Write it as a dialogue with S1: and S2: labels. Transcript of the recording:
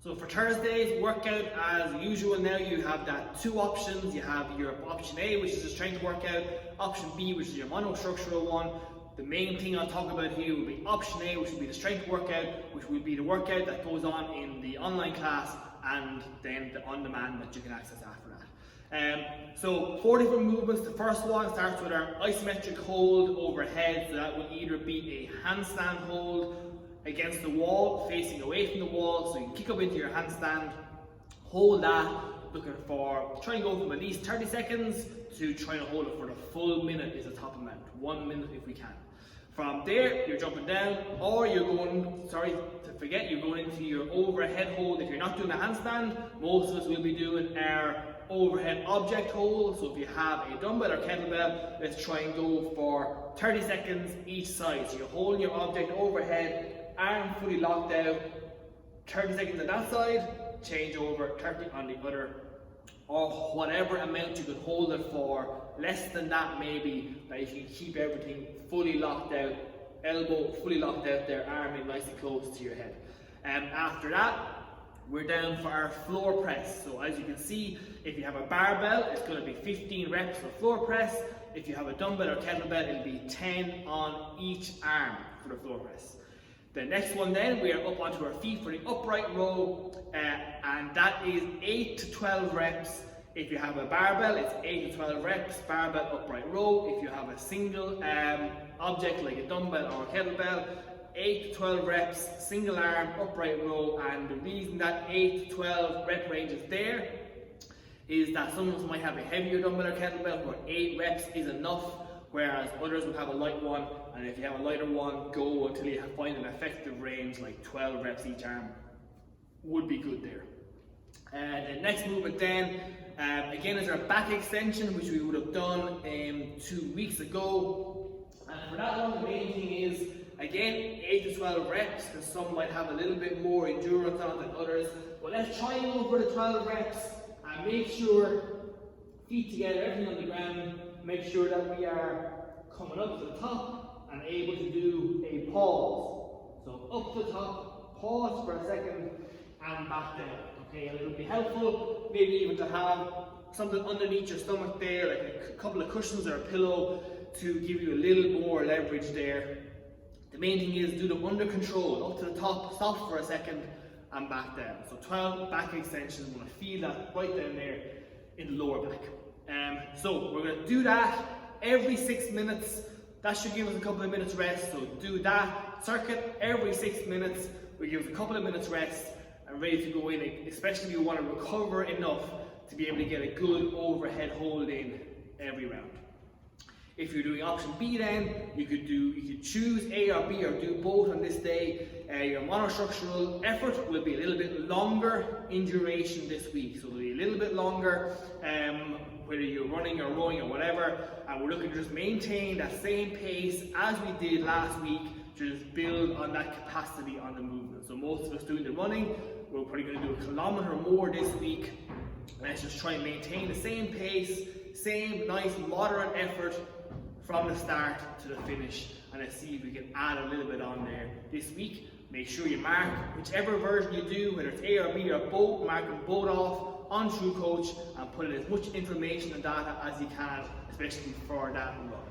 S1: So for Thursday's workout, as usual now, you have that two options. You have your option A, which is a strength workout, option B, which is your monostructural one. The main thing I'll talk about here will be option A, which will be the strength workout, which will be the workout that goes on in the online class, and then the on-demand that you can access after that. So 4 different movements. The first one starts with our isometric hold overhead. So that will either be a handstand hold against the wall, facing away from the wall, so you can kick up into your handstand, hold that, looking for, try and go from at least 30 seconds to trying to hold it for the full minute is the top amount, 1 minute if we can. From there, you're jumping down, or you're going, you're going into your overhead hold. If you're not doing a handstand, most of us will be doing our overhead object hold. So if you have a dumbbell or kettlebell, let's try and go for 30 seconds each side. So you're holding your object overhead, arm fully locked out, 30 seconds on that side, change over, 30 on the other, or whatever amount you could hold it for. Less than that maybe, that you can keep everything fully locked out, elbow fully locked out there, arm in nice and close to your head. After that, we're down for our floor press. So as you can see, if you have a barbell, it's going to be 15 reps for floor press. If you have a dumbbell or kettlebell, it'll be 10 on each arm for the floor press. The next one then, we are up onto our feet for the upright row, and that is 8 to 12 reps. If you have a barbell, it's 8 to 12 reps, barbell upright row. If you have a single object like a dumbbell or a kettlebell, 8 to 12 reps, single arm, upright row. And the reason that 8 to 12 rep range is there is that some of us might have a heavier dumbbell or kettlebell where 8 reps is enough, whereas others will have a light one, and if you have a lighter one, go until you find an effective range like 12 reps each arm would be good there. The next movement then, again, is our back extension, which we would have done 2 weeks ago. And for that one, the main thing is, again, 8 to 12 reps, because some might have a little bit more endurance on it than others. But let's try and go for the 12 reps, and make sure, feet together, everything on the ground, make sure that we are coming up to the top and able to do a pause. So up to the top, pause for a second, and back down. Okay, and it'll be helpful maybe even to have something underneath your stomach there, like a couple of cushions or a pillow, to give you a little more leverage there. The main thing is do them under control, up to the top, stop for a second, and back down. So 12 back extensions. I'm going to feel that right down there in the lower back. So we're going to do that every 6 minutes. That should give us a couple of minutes rest. So do that circuit every 6 minutes. We give us a couple of minutes rest and ready to go in, especially if you want to recover enough to be able to get a good overhead hold in every round. If you're doing option B, then you could choose A or B or do both on this day. Your monostructural effort will be a little bit longer in duration this week, so it'll be a little bit longer, whether you're running or rowing or whatever. And we're looking to just maintain that same pace as we did last week, to just build on that capacity on the movement. So most of us doing the running, we're probably going to do a kilometre more this week. Let's just try and maintain the same pace, same nice moderate effort from the start to the finish, and let's see if we can add a little bit on there this week. Make sure you mark whichever version you do, whether it's A or B or both, mark them both off on TrueCoach and put in as much information and data as you can, especially for that run.